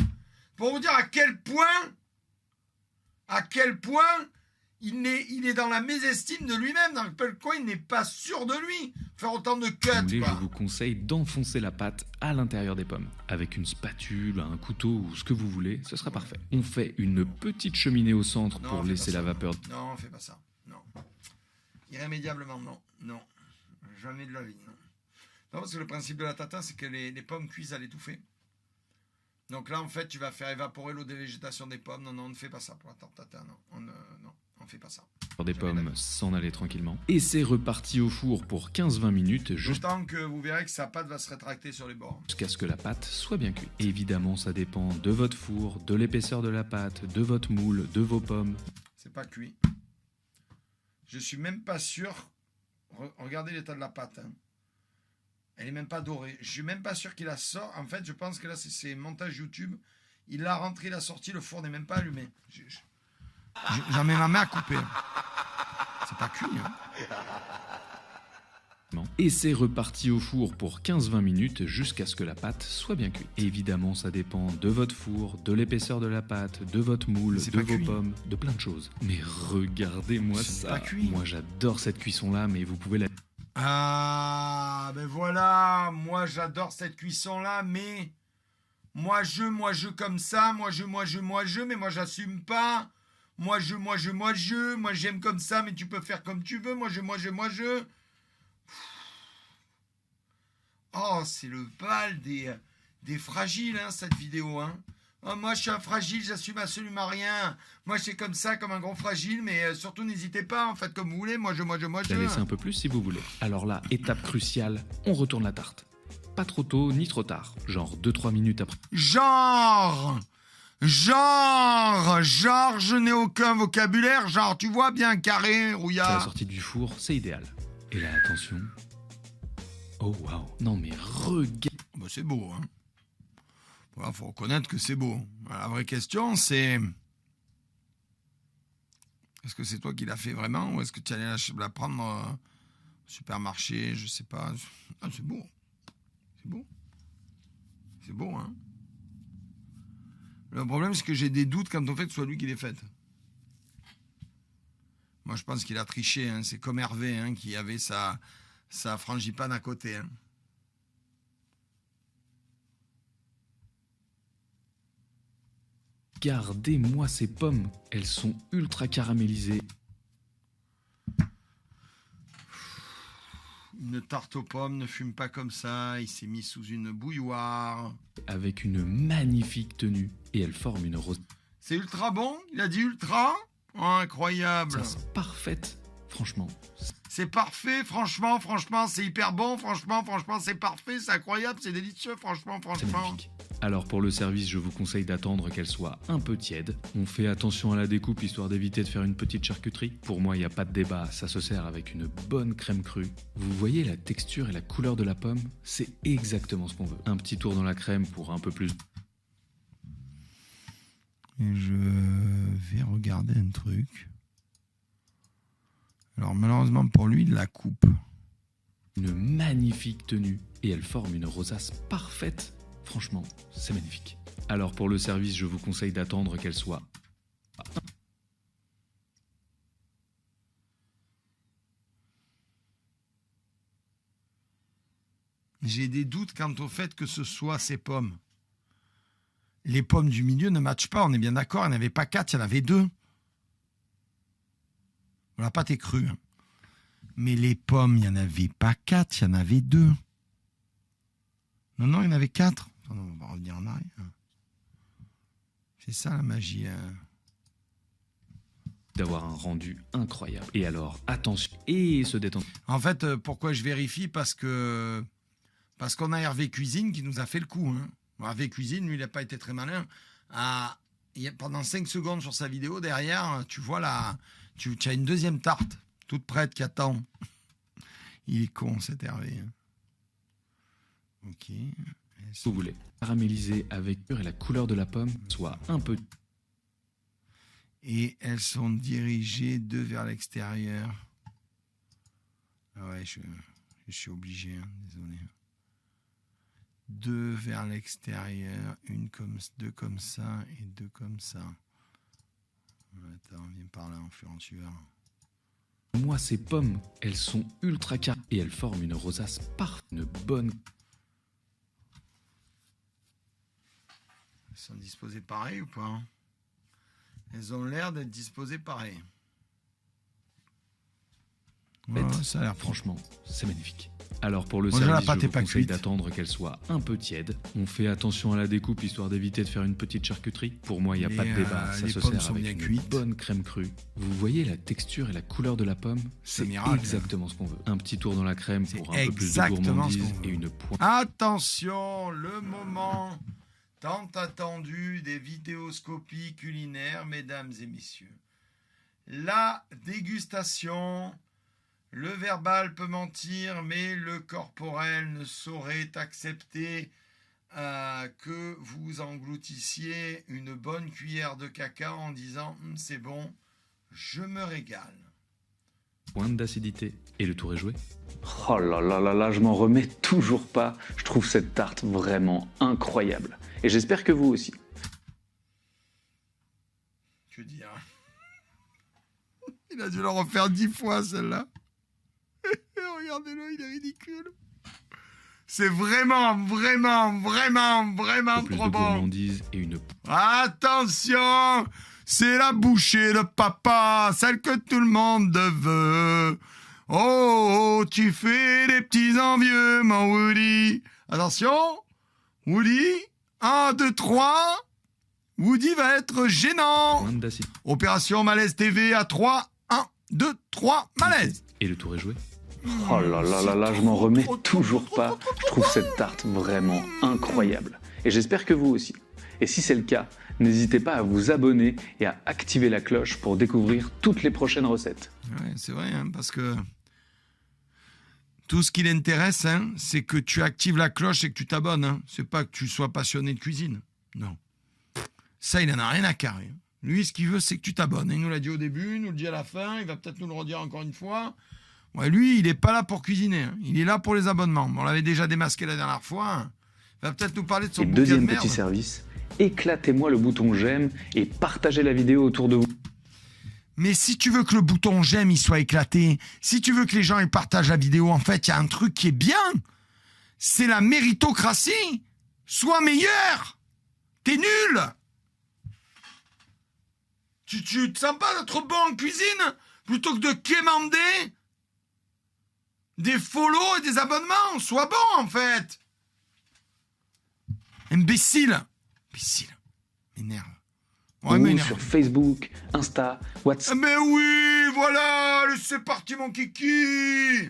Speaker 1: Pour vous dire à quel point il est dans la mésestime de lui-même, dans quel point il n'est pas sûr de lui. Faire autant de cuts,
Speaker 5: je vous conseille d'enfoncer la pâte à l'intérieur des pommes. Avec une spatule, un couteau ou ce que vous voulez, ce sera parfait. On fait une petite cheminée au centre pour laisser la vapeur.
Speaker 1: Non, on fait pas ça. Non. Irrémédiablement, non. Non. Jamais de la vie, non. Non, parce que le principe de la tatin, c'est que les pommes cuisent à l'étouffer. Donc là, en fait, tu vas faire évaporer l'eau de végétation des pommes. Non, on ne fait pas ça pour la tarte tatin. Non, on ne fait pas ça.
Speaker 5: Des pommes, s'en aller tranquillement. Et c'est reparti au four pour 15-20 minutes.
Speaker 1: Juste tant que vous verrez que sa pâte va se rétracter sur les bords.
Speaker 5: Jusqu'à ce que la pâte soit bien cuite. Évidemment, ça dépend de votre four, de l'épaisseur de la pâte, de votre moule, de vos pommes.
Speaker 1: C'est pas cuit. Je suis même pas sûr Regardez l'état de la pâte. Hein. Elle est même pas dorée. Je suis même pas sûr qu'il la sort. En fait, je pense que là, c'est montage YouTube. Il l'a rentré, il a sorti, le four n'est même pas allumé. J'en mets ma main à couper. C'est pas cuit. Hein.
Speaker 5: Et c'est reparti au four pour 15-20 minutes jusqu'à ce que la pâte soit bien cuite. Évidemment, ça dépend de votre four, de l'épaisseur de la pâte, de votre moule, de vos pommes, de plein de choses. Mais regardez-moi ça. Moi, j'adore cette cuisson-là, mais vous pouvez la...
Speaker 1: Ah, ben voilà. Moi, j'adore cette cuisson-là, mais... Moi, je comme ça. Moi, mais moi, j'assume pas. Moi, j'aime comme ça, mais tu peux faire comme tu veux. Moi, je... Oh, c'est le bal des fragiles, hein, cette vidéo. Hein. Oh, moi, je suis un fragile, j'assume absolument rien. Moi, je suis comme ça, comme un gros fragile, mais surtout, n'hésitez pas, en fait, comme vous voulez. Moi, je...
Speaker 5: laissez un peu plus si vous voulez. Alors là, étape cruciale, on retourne la tarte. Pas trop tôt, ni trop tard. Genre 2-3 minutes après.
Speaker 1: Genre, je n'ai aucun vocabulaire. Genre, tu vois, bien carré, rouillard.
Speaker 5: La sortie du four, c'est idéal. Et là, attention... Oh waouh, non mais regarde.
Speaker 1: Bah, c'est beau, hein. Voilà, faut reconnaître que c'est beau. La vraie question, c'est... Est-ce que c'est toi qui l'as fait vraiment ou est-ce que tu allais la prendre au supermarché, je sais pas. Ah, c'est beau. C'est beau. C'est beau, hein. Le problème, c'est que j'ai des doutes quant au fait que ce soit lui qui l'ait faite. Moi, je pense qu'il a triché, hein. C'est comme Hervé, hein, qui avait sa frangipane à côté. Hein.
Speaker 5: Regardez-moi ces pommes. Elles sont ultra caramélisées.
Speaker 1: Une tarte aux pommes ne fume pas comme ça. Il s'est mis sous une bouilloire.
Speaker 5: Avec une magnifique tenue. Et elle forme une rose.
Speaker 1: C'est ultra bon? Il a dit ultra? Oh, incroyable.
Speaker 5: Ça, c'est parfaite. Franchement.
Speaker 1: C'est parfait, franchement, c'est hyper bon, franchement, c'est parfait, c'est incroyable, c'est délicieux, franchement.
Speaker 5: C'est magnifique. Alors pour le service, je vous conseille d'attendre qu'elle soit un peu tiède. On fait attention à la découpe histoire d'éviter de faire une petite charcuterie. Pour moi, il n'y a pas de débat, ça se sert avec une bonne crème crue. Vous voyez la texture et la couleur de la pomme? C'est exactement ce qu'on veut. Un petit tour dans la crème pour un peu plus.
Speaker 1: Et je vais regarder un truc. Alors malheureusement pour lui, il la coupe.
Speaker 5: Une magnifique tenue. Et elle forme une rosace parfaite. Franchement, c'est magnifique. Alors pour le service, je vous conseille d'attendre qu'elle soit...
Speaker 1: J'ai des doutes quant au fait que ce soit ces pommes. Les pommes du milieu ne matchent pas, on est bien d'accord, il n'y en avait pas 4, il y en avait 2. La pâte est crue. Mais les pommes, il n'y en avait pas 4, il y en avait 2. Non, il y en avait 4. On va revenir en arrière. C'est ça la magie. Hein.
Speaker 5: D'avoir un rendu incroyable. Et alors, attention, et se détendre.
Speaker 1: En fait, pourquoi je vérifie? Parce qu'on a Hervé Cuisine qui nous a fait le coup. Hein. Hervé Cuisine, lui, il n'a pas été très malin. Pendant 5 secondes sur sa vidéo, derrière, tu vois tu as une deuxième tarte, toute prête, qui attend. Il est con, cet Hervé. Ok.
Speaker 5: Vous voulez caraméliser avec et la couleur de la pomme soit un peu...
Speaker 1: Et elles sont dirigées 2 vers l'extérieur. Ah ouais, je suis obligé, hein, désolé. 2 vers l'extérieur, 2 comme ça et 2 comme ça. Attends, viens par là, influenceur.
Speaker 5: Moi, ces pommes, elles sont ultra carrées et elles forment une rosace parfaite, une bonne...
Speaker 1: Elles sont disposées pareil ou pas? Elles ont l'air d'être disposées pareil. Ouais, ça a l'air
Speaker 5: franchement, c'est magnifique. Alors pour le service, je vous conseille d'attendre qu'elle soit un peu tiède. On fait attention à la découpe histoire d'éviter de faire une petite charcuterie. Pour moi, il n'y a pas de débat, ça se sert avec une bonne crème crue. Vous voyez la texture et la couleur de la pomme? C'est exactement ce qu'on veut. Un petit tour dans la crème pour un peu plus de gourmandise et une pointe.
Speaker 1: Attention, le moment tant attendu des vidéoscopies culinaires, mesdames et messieurs. La dégustation... Le verbal peut mentir, mais le corporel ne saurait accepter que vous engloutissiez une bonne cuillère de caca en disant « c'est bon, je me régale ».
Speaker 5: Pointe d'acidité et le tour est joué.
Speaker 2: Oh là là là là, je m'en remets toujours pas. Je trouve cette tarte vraiment incroyable. Et j'espère que vous aussi.
Speaker 1: Que dire? Il a dû le refaire 10 fois celle-là. Regardez-le, il est ridicule. C'est vraiment
Speaker 5: Plus
Speaker 1: trop
Speaker 5: de
Speaker 1: bon.
Speaker 5: gourmandise et une
Speaker 1: Attention, c'est la bouchée de papa, celle que tout le monde veut. Oh, tu fais des petits envieux, mon Woody. Attention, Woody, 1, 2, 3. Woody va être gênant.
Speaker 5: pointe d'acidité
Speaker 1: Opération Malaise TV à 3. 1, 2, 3, malaise.
Speaker 5: et le tour est joué.
Speaker 2: Oh là là là là, je m'en remets toujours pas. Je trouve cette tarte vraiment incroyable. Et j'espère que vous aussi. Et si c'est le cas, n'hésitez pas à vous abonner et à activer la cloche pour découvrir toutes les prochaines recettes.
Speaker 1: Ouais, c'est vrai, hein, parce que tout ce qui l'intéresse, hein, c'est que tu actives la cloche et que tu t'abonnes. Hein. C'est pas que tu sois passionné de cuisine. Non. Ça, il en a rien à carrer. Lui, ce qu'il veut, c'est que tu t'abonnes. Il nous l'a dit au début, il nous le dit à la fin, il va peut-être nous le redire encore une fois. Ouais, lui, il n'est pas là pour cuisiner. Hein. Il est là pour les abonnements. On l'avait déjà démasqué la dernière fois. Hein. Il va peut-être nous parler de son
Speaker 2: Et
Speaker 1: bouquin de
Speaker 2: deuxième
Speaker 1: merde.
Speaker 2: petit service, éclatez-moi le bouton j'aime et partagez la vidéo autour de vous.
Speaker 1: Mais si tu veux que le bouton j'aime il soit éclaté, si tu veux que les gens ils partagent la vidéo, en fait, il y a un truc qui est bien. C'est la méritocratie. Sois meilleur. T'es nul. Tu te sens pas d'être bon en cuisine plutôt que de quémander des follow et des abonnements. Sois bon, en fait. Imbécile. Imbécile. M'énerve. Ouais,
Speaker 2: Ou
Speaker 1: m'énerve.
Speaker 2: sur Facebook, Insta, WhatsApp.
Speaker 1: Mais oui, voilà, c'est parti mon kiki.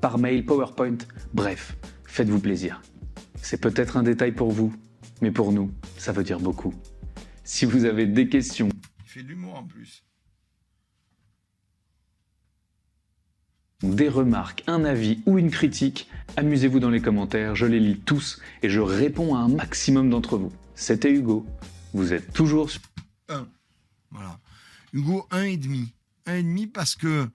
Speaker 2: Par mail, PowerPoint, bref, faites-vous plaisir. C'est peut-être un détail pour vous, mais pour nous, ça veut dire beaucoup. Si vous avez des questions,
Speaker 1: Il fait de l'humour en plus.
Speaker 2: des remarques, un avis ou une critique, amusez-vous dans les commentaires, je les lis tous et je réponds à un maximum d'entre vous. C'était Hugo, vous êtes toujours sur
Speaker 1: 1. Voilà. Hugo, 1,5. 1,5 parce que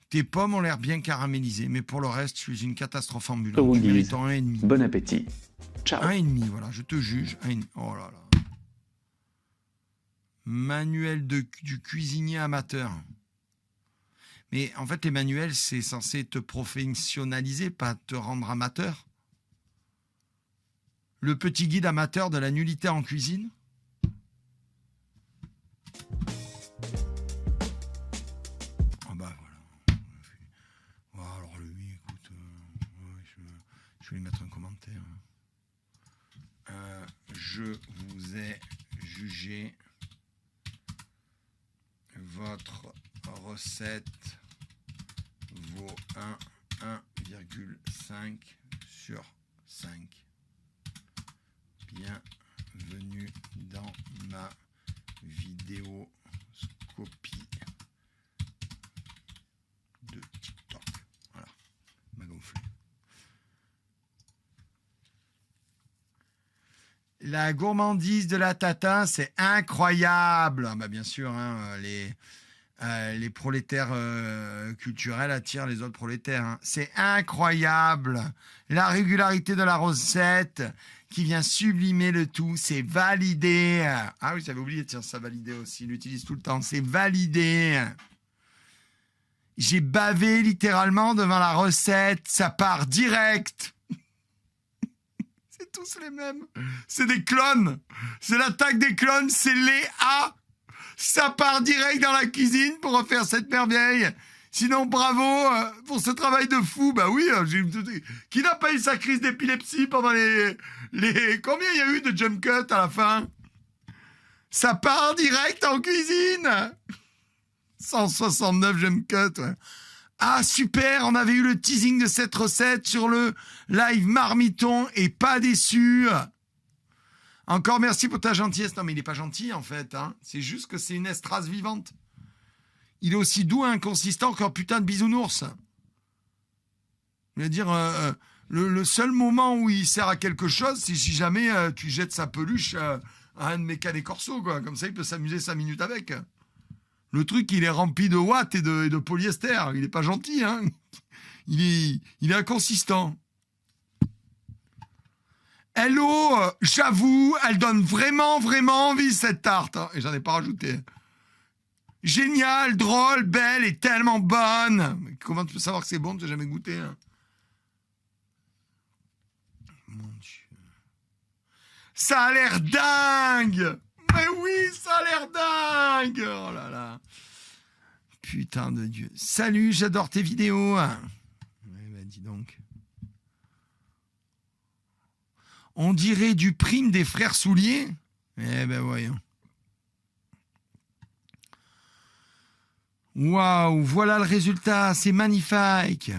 Speaker 1: tes pommes ont l'air bien caramélisées, mais pour le reste, je suis une catastrophe ambulante.
Speaker 2: Sur
Speaker 1: Tu
Speaker 2: Woolies.
Speaker 1: mérites un 1,5.
Speaker 2: Bon appétit. Ciao.
Speaker 1: 1,5, voilà, je te juge. 1,5. Oh là là. Manuel du cuisinier amateur. Mais en fait, les manuels, c'est censé te professionnaliser, pas te rendre amateur. Le petit guide amateur de la nullité en cuisine. Ah bah voilà. Oh, alors lui, écoute, je vais lui mettre un commentaire. Je vous ai jugé. Votre recette vaut 1,5 sur 5. Bienvenue dans ma vidéoscopie de TikTok. Voilà, m'a gonflé. La gourmandise de la tatin, c'est incroyable. Ah bah bien sûr, hein, les prolétaires culturels attirent les autres prolétaires. Hein. C'est incroyable. La régularité de la recette qui vient sublimer le tout, c'est validé. Ah oui, j'avais oublié, tiens, ça validé aussi. Il l'utilise tout le temps. C'est validé. J'ai bavé littéralement devant la recette. Ça part direct. C'est tous les mêmes. C'est des clones. C'est l'attaque des clones. C'est les A. Ça part direct dans la cuisine pour refaire cette merveille. Sinon, bravo pour ce travail de fou. Bah oui, qui n'a pas eu sa crise d'épilepsie pendant les... Combien il y a eu de jump cut à la fin? Ça part direct en cuisine. 169 jump cut, ouais. Ah, super, on avait eu le teasing de cette recette sur le live Marmiton et pas déçu. Encore merci pour ta gentillesse. Non, mais il n'est pas gentil, en fait. Hein. C'est juste que c'est une estrase vivante. il est aussi doux et inconsistant qu'un putain de bisounours. Je veux dire, le seul moment où il sert à quelque chose, c'est si jamais tu jettes sa peluche à un de mes canets corso, quoi. Comme ça, il peut s'amuser 5 minutes avec. Le truc, il est rempli de watts et de polyester. Il est pas gentil, hein. Il est inconsistant. Hello, j'avoue, elle donne vraiment, vraiment envie, cette tarte. Hein. Et j'en ai pas rajouté. Génial, drôle, belle et tellement bonne. Mais comment tu peux savoir que c'est bon? Tu n'as jamais goûté. Hein. Mon Dieu. Ça a l'air dingue. Mais oui, ça a l'air dingue. Oh là là. Putain de Dieu. Salut, j'adore tes vidéos. Ouais, bah dis donc. On dirait du prime des frères Souliers. Eh ben voyons. Waouh, voilà le résultat, c'est magnifique.